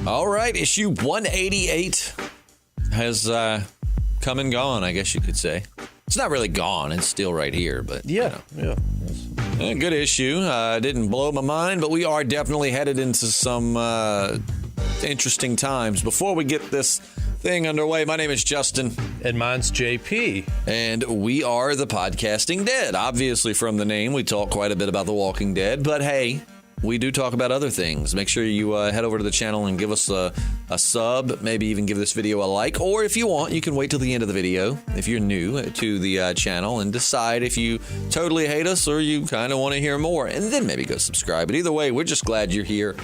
All right, issue 188 has come and gone, I guess you could say. It's not really gone. It's still right here, but yeah. Good issue. Didn't blow my mind, but we are definitely headed into some interesting times. Before we get this thing underway, my name is Justin. And mine's JP. And we are the Podcasting Dead. Obviously, from the name, we talk quite a bit about The Walking Dead, but hey, we do talk about other things. Make sure you head over to the channel and give us a sub, maybe even give this video a like, or if you want, you can wait till the end of the video if you're new to the channel and decide if you totally hate us or you kind of want to hear more, and then maybe go subscribe. But either way, we're just glad you're here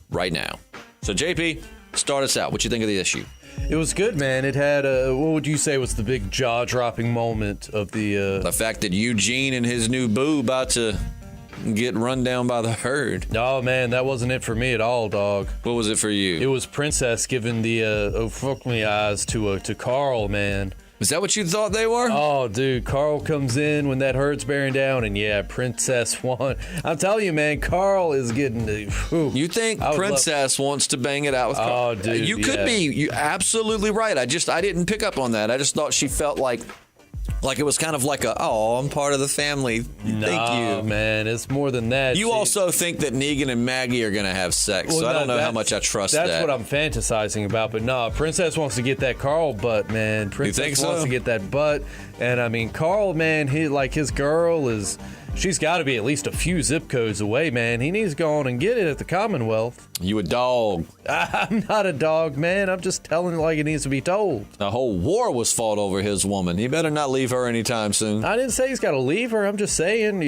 right now. So JP, start us out. What you think of the issue? It was good, man. It had what would you say was the big jaw-dropping moment of the fact that Eugene and his new boo about to get run down by the herd. Oh, man, that wasn't it for me at all, dog. What was it for you? It was Princess giving the oh, fuck me eyes to Carl, man. Is that what you thought they were? Oh, dude, Carl comes in when that herd's bearing down, and yeah, Princess won. I'm telling you, man, Carl is getting the... Whew. You think Princess wants to bang it out with Carl? Oh, dude, you could be. You're absolutely right. I didn't pick up on that. I just thought she felt like it was kind of like I'm part of the family. Thank you. Man, it's more than that. You also think that Negan and Maggie are going to have sex, so I don't know how much I trust that. That's what I'm fantasizing about, but no, Princess wants to get that Carl butt, man. Princess wants to get that butt, and I mean, Carl, man, his girl is... She's got to be at least a few zip codes away, man. He needs to go on and get it at the Commonwealth. You a dog. I'm not a dog, man. I'm just telling it like it needs to be told. A whole war was fought over his woman. He better not leave her anytime soon. I didn't say he's got to leave her. I'm just saying,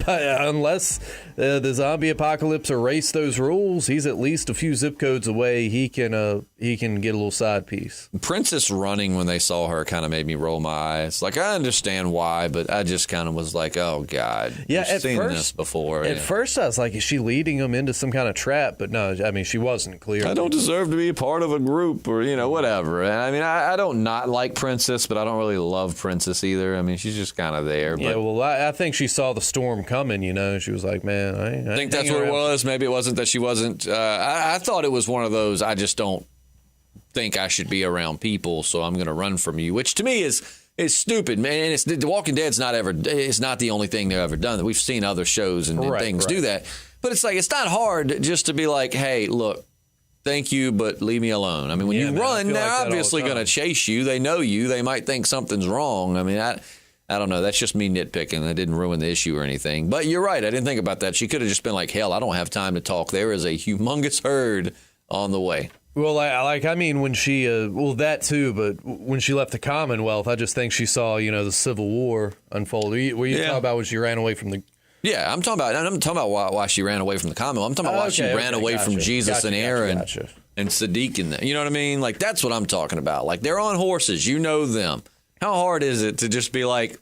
unless the zombie apocalypse erased those rules, he's at least a few zip codes away. He can get a little side piece. Princess running when they saw her kind of made me roll my eyes. Like, I understand why, but I just kind of was like, oh, God. Yeah, I've seen this before. At first, I was like, is she leading him into some kind of trap? But no, I mean, she wasn't clear. I don't deserve to be a part of a group or, whatever. And I mean, I don't not like Princess, but I don't really love Princess either. I mean, she's just kind of there. But yeah, well, I think she saw the storm coming, She was like, man, I think that's what it was. Maybe it wasn't that she wasn't. I thought it was one of those, I just don't think I should be around people, so I'm going to run from you, which to me is stupid, man. The Walking Dead's not the only thing they've ever done. We've seen other shows and things do that. But it's like, it's not hard just to be like, hey, look, thank you, but leave me alone. I mean, when you run, they're obviously going to chase you. They know you. They might think something's wrong. I mean, I don't know. That's just me nitpicking. That didn't ruin the issue or anything. But you're right. I didn't think about that. She could have just been like, hell, I don't have time to talk. There is a humongous herd on the way. Well, when she, that too, but when she left the Commonwealth, I just think she saw, the Civil War unfold. Were you talking about when she ran away from the... Yeah, I'm talking about why she ran away from the Commonwealth. I'm talking about why she ran away from Jesus and Aaron and Sadiq and them. You know what I mean? Like, that's what I'm talking about. Like, they're on horses. You know them. How hard is it to just be like,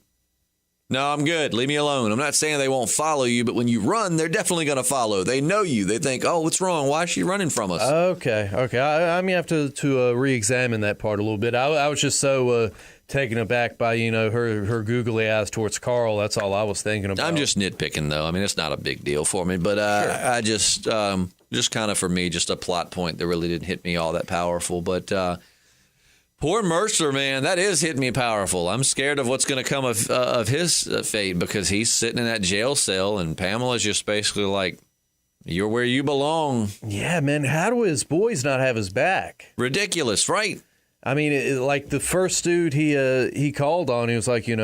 no, I'm good. Leave me alone. I'm not saying they won't follow you, but when you run, they're definitely going to follow. They know you. They think, oh, what's wrong? Why is she running from us? Okay. I may have to re-examine that part a little bit. I was just so taken aback by, her googly eyes towards Carl. That's all I was thinking about. I'm just nitpicking, though. I mean, it's not a big deal for me, but sure. I just kind of, for me, just a plot point that really didn't hit me all that powerful. But poor Mercer, man, that is hitting me powerful. I'm scared of what's going to come of his fate, because he's sitting in that jail cell and Pamela's just basically like, you're where you belong. Yeah, man. How do his boys not have his back? Ridiculous, right? I mean, like the first dude he called on, he was like, he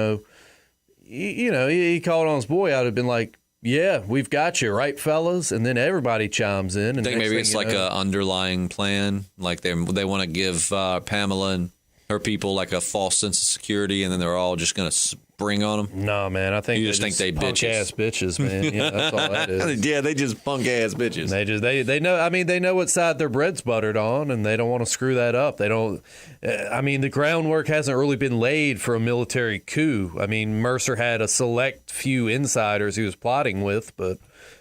called on his boy. I'd have been like, yeah, we've got you, right, fellas? And then everybody chimes in. And I think maybe it's like an underlying plan. Like they want to give Pamela and her people like a false sense of security, and then they're all just going to spring on them. No, man, I think you just think they punk-ass bitches, man. Yeah, that's all that is. Yeah, they just punk-ass bitches. They know. I mean, they know what side their bread's buttered on, and they don't want to screw that up. They don't. I mean, the groundwork hasn't really been laid for a military coup. I mean, Mercer had a select few insiders he was plotting with, but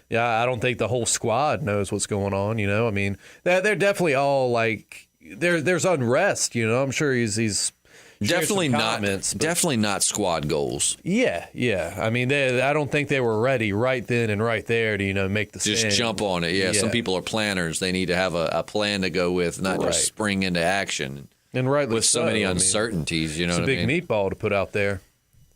yeah, I don't think the whole squad knows what's going on. I mean, they're definitely all like, there's unrest. I'm sure he's Definitely some not. comments, but- Definitely not squad goals. Yeah. I mean, I don't think they were ready right then and right there to make the Just stand. jump on it. Yeah, some people are planners. They need to have a plan to go with, not just spring into action. And rightly with so many uncertainties, you know it's what I mean? It's a big meatball to put out there.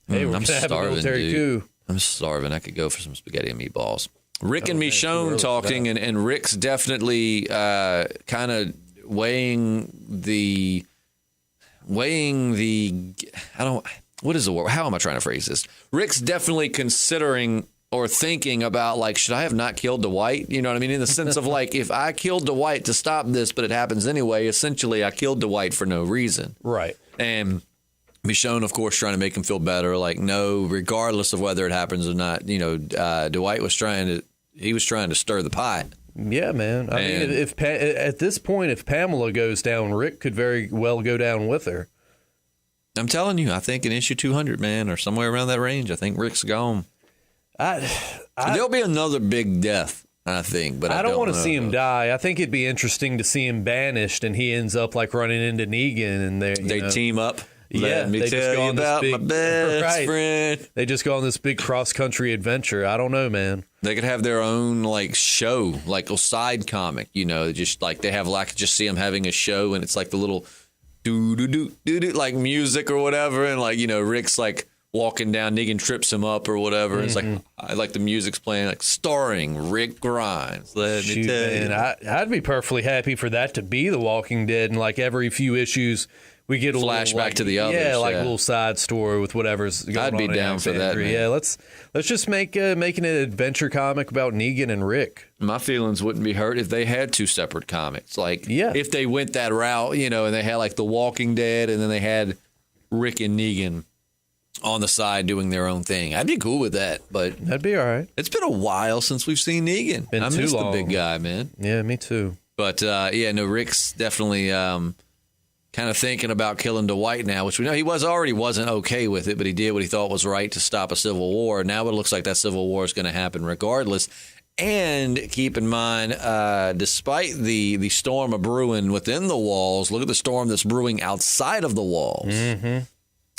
Hey, we're I'm going to have a starving, military dude. coup. I'm starving. I could go for some spaghetti and meatballs. Rick and Michonne talking, and Rick's definitely kind of weighing the. What is the word? How am I trying to phrase this? Rick's definitely considering or thinking about, like, should I have not killed Dwight? You know what I mean? In the sense of, like, if I killed Dwight to stop this, but it happens anyway, essentially I killed Dwight for no reason. Right. And Michonne, of course, trying to make him feel better. Like, no, regardless of whether it happens or not, Dwight was trying to stir the pot. Yeah, man. I mean, if at this point, if Pamela goes down, Rick could very well go down with her. I'm telling you, I think in issue 200, man, or somewhere around that range, I think Rick's gone. There'll be another big death, I think, but I don't want to know. see him die. I think it'd be interesting to see him banished, and he ends up like running into Negan, and they team up. Yeah, Let me they tell just go you on this about big, my best friend. They just go on this big cross-country adventure. I don't know, man. They could have their own like show, like a side comic, just like they have like just see them having a show, and it's like the little do like music or whatever, and like Rick's like walking down, Negan trips him up or whatever. Mm-hmm. It's like I like the music's playing, like starring Rick Grimes. Let me tell you, I'd be perfectly happy for that to be The Walking Dead, and like every few issues. We get a flashback to the others. Yeah, like a little side story with whatever's going on. I'd be down for that, man. Yeah, let's just making an adventure comic about Negan and Rick. My feelings wouldn't be hurt if they had two separate comics. Like, if they went that route, and they had like The Walking Dead, and then they had Rick and Negan on the side doing their own thing. I'd be cool with that, but that'd be all right. It's been a while since we've seen Negan. I miss the big guy, man. Yeah, me too. But Rick's definitely kind of thinking about killing Dwight now, which we know he wasn't okay with it, but he did what he thought was right to stop a civil war. Now it looks like that civil war is going to happen regardless. And keep in mind, despite the storm of brewing within the walls, look at the storm that's brewing outside of the walls. Mm-hmm.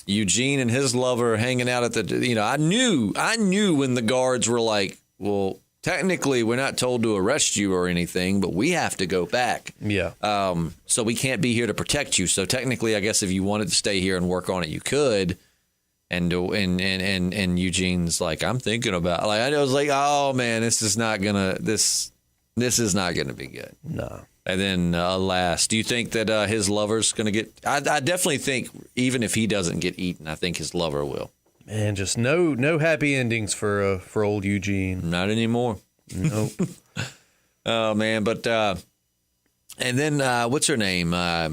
Eugene and his lover hanging out at the, I knew when the guards were like, well, technically, we're not told to arrest you or anything, but we have to go back. Yeah. So we can't be here to protect you. So technically, I guess if you wanted to stay here and work on it, you could. And Eugene's like, I'm thinking about. Like, I was like, oh man, this is not gonna be good. No. And then, alas, do you think that his lover's gonna get? I definitely think even if he doesn't get eaten, I think his lover will. Man, just no happy endings for old Eugene. Not anymore. Nope. Oh man, but and then what's her name? I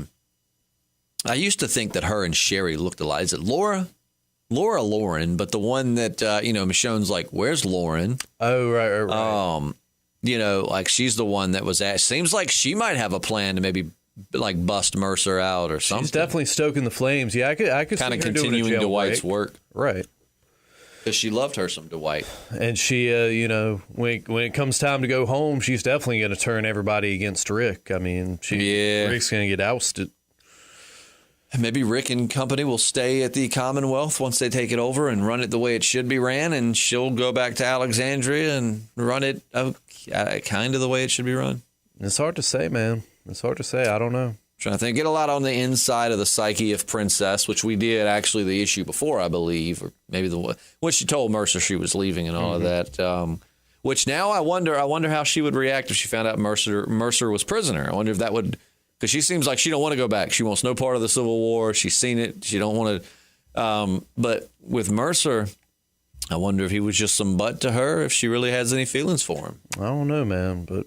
used to think that her and Sherry looked alike. Is it Laura? Lauren, but the one that Michonne's like, where's Lauren? Oh, right. Like she's the one that was at. Seems like she might have a plan to maybe like bust Mercer out or something. She's definitely stoking the flames. Yeah, I could kind of continuing Dwight's work, right? Because she loved her some Dwight, and she, when it comes time to go home, she's definitely going to turn everybody against Rick. I mean, Rick's going to get ousted. Maybe Rick and company will stay at the Commonwealth once they take it over and run it the way it should be ran, and she'll go back to Alexandria and run it kind of the way it should be run. It's hard to say, man. It's hard to say. I don't know. Trying to think. Get a lot on the inside of the psyche of Princess, which we did actually the issue before, I believe, or maybe when she told Mercer she was leaving and all of that. Which now I wonder how she would react if she found out Mercer was prisoner. I wonder if that would, because she seems like she don't want to go back. She wants no part of the Civil War. She's seen it. She don't want to. But with Mercer, I wonder if he was just some butt to her. If she really has any feelings for him. I don't know, man, but.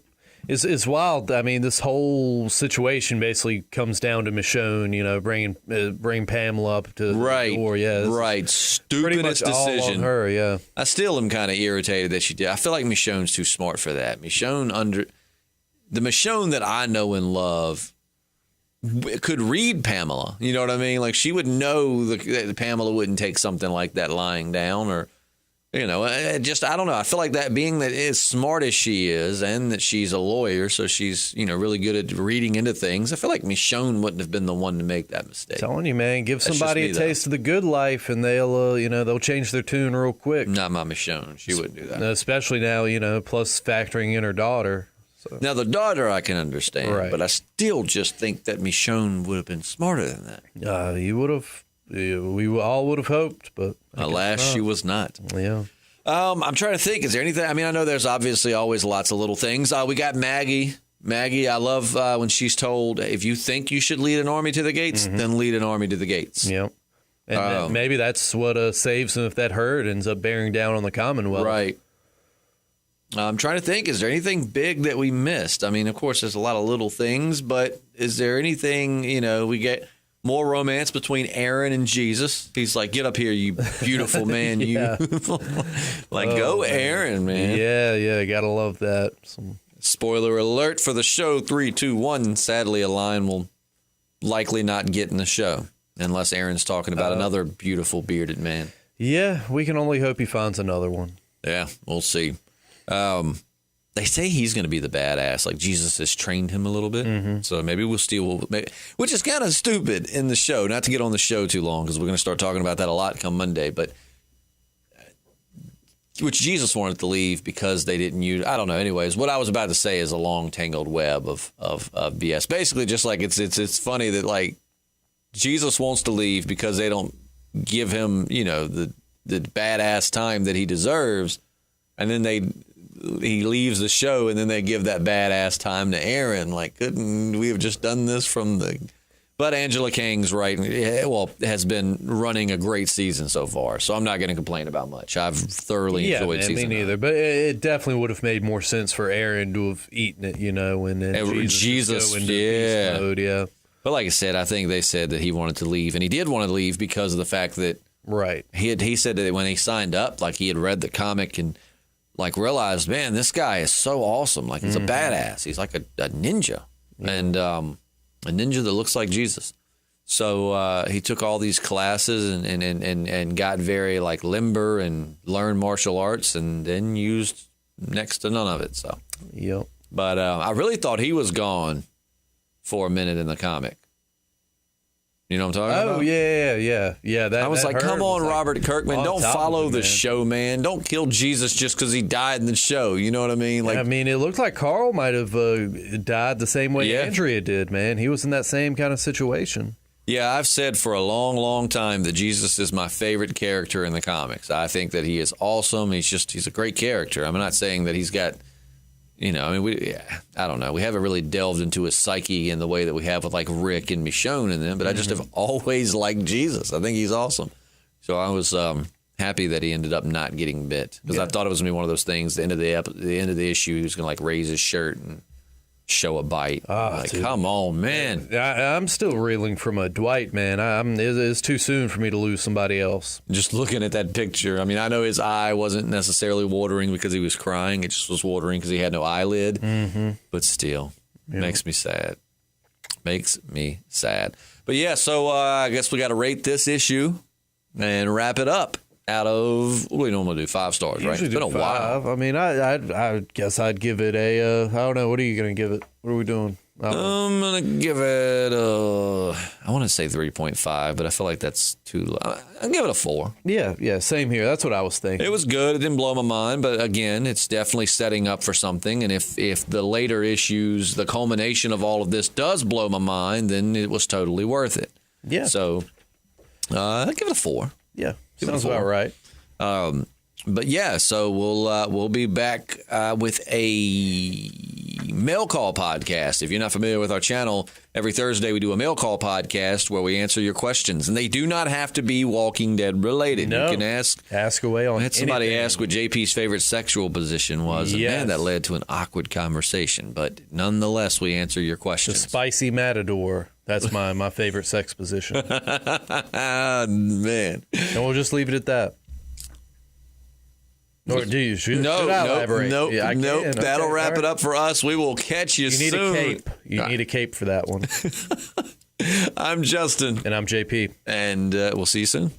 It's wild. I mean, this whole situation basically comes down to Michonne, bringing Pamela up to the door. Yeah, right. Stupidest decision. All on her. Yeah. I still am kind of irritated that she did. I feel like Michonne's too smart for that. The Michonne that I know and love could read Pamela. You know what I mean? Like she would know that Pamela wouldn't take something like that lying down You know, I don't know. I feel like that being that as smart as she is and that she's a lawyer, so she's, really good at reading into things. I feel like Michonne wouldn't have been the one to make that mistake. Telling you, man, give somebody a taste of the good life and they'll change their tune real quick. Not my Michonne. She wouldn't do that. Especially now, plus factoring in her daughter. So. Now, the daughter I can understand, right. But I still just think that Michonne would have been smarter than that. You would have. We all would have hoped, but alas, she was not. Yeah. I'm trying to think. Is there anything? I mean, I know there's obviously always lots of little things. We got Maggie. Maggie, I love when she's told, if you think you should lead an army to the gates, then lead an army to the gates. Yep. And maybe that's what saves them if that herd ends up bearing down on the Commonwealth. Right. I'm trying to think. Is there anything big that we missed? I mean, of course, there's a lot of little things, but is there anything, we get more romance between Aaron and Jesus? He's like, get up here, you beautiful man. Yeah. Go Aaron, man. Yeah, gotta love that. Spoiler alert for the show, 3, 2, 1. Sadly, a line will likely not get in the show unless Aaron's talking about another beautiful bearded man. Yeah, we can only hope he finds another one. Yeah, we'll see. They say he's going to be the badass, like Jesus has trained him a little bit. So maybe we'll steal, which is kind of stupid in the show. Not to get on the show too long because we're going to start talking about that a lot come Monday. But which Jesus wanted to leave because they didn't use. I don't know. Anyways, what I was about to say is a long tangled web of BS. Basically, just like it's funny that like Jesus wants to leave because they don't give him the badass time that he deserves, and then he leaves the show, and then they give that badass time to Aaron. Like, couldn't we have just done this from the... But Angela Kang's has been running a great season so far, so I'm not going to complain about much. I've thoroughly enjoyed season 9. Me neither, but it definitely would have made more sense for Aaron to have eaten it, and then Jesus go into beast mode, yeah. But like I said, I think they said that he wanted to leave, and he did want to leave because of the fact that he said that when he signed up, like he had read the comic and like realized, man, this guy is so awesome. Like he's a badass. He's like a ninja, and a ninja that looks like Jesus. So he took all these classes and got very like limber and learned martial arts, and then used next to none of it. So but I really thought he was gone for a minute in the comic. You know what I'm talking about? Oh, yeah. I was like, come on, Robert Kirkman. Don't follow the show, man. Don't kill Jesus just because he died in the show. You know what I mean? Like, it looked like Carl might have died the same way Andrea did, man. He was in that same kind of situation. Yeah, I've said for a long, long time that Jesus is my favorite character in the comics. I think that he is awesome. He's a great character. I'm not saying that he's got... I don't know. We haven't really delved into his psyche in the way that we have with like Rick and Michonne and them, but I just have always liked Jesus. I think he's awesome. So I was happy that he ended up not getting bit because I thought it was going to be one of those things. The end of the issue, he was going to like raise his shirt and show a bite. Come on, man. I'm still reeling from a Dwight, man. It's too soon for me to lose somebody else. Just looking at that picture, I know his eye wasn't necessarily watering because he was crying. It just was watering because he had no eyelid. But still, makes me sad. Makes me sad. But yeah, so I guess we got to rate this issue and wrap it up. Out of, what do we normally do? 5 stars, right? It's been a while. I guess I'd give it a, I don't know. What are you going to give it? What are we doing? I'm going to give it I want to say 3.5, but I feel like that's too low. I'll give it a 4. Yeah, same here. That's what I was thinking. It was good. It didn't blow my mind, but again, it's definitely setting up for something. And if the later issues, the culmination of all of this does blow my mind, then it was totally worth it. Yeah. So I'll give it a 4. Yeah. Sounds about right. But yeah, so we'll be back with a mail call podcast. If you're not familiar with our channel, every Thursday we do a mail call podcast where we answer your questions, and they do not have to be Walking Dead related. No. You can ask away on. I had somebody ask what JP's favorite sexual position was, and man, that led to an awkward conversation. But nonetheless, we answer your questions. The spicy matador. That's my favorite sex position. Man. And we'll just leave it at that. Or do you? Should I elaborate? Nope. That'll wrap it up for us. We will catch you soon. You need a cape. You need a cape for that one. I'm Justin. And I'm JP. And we'll see you soon.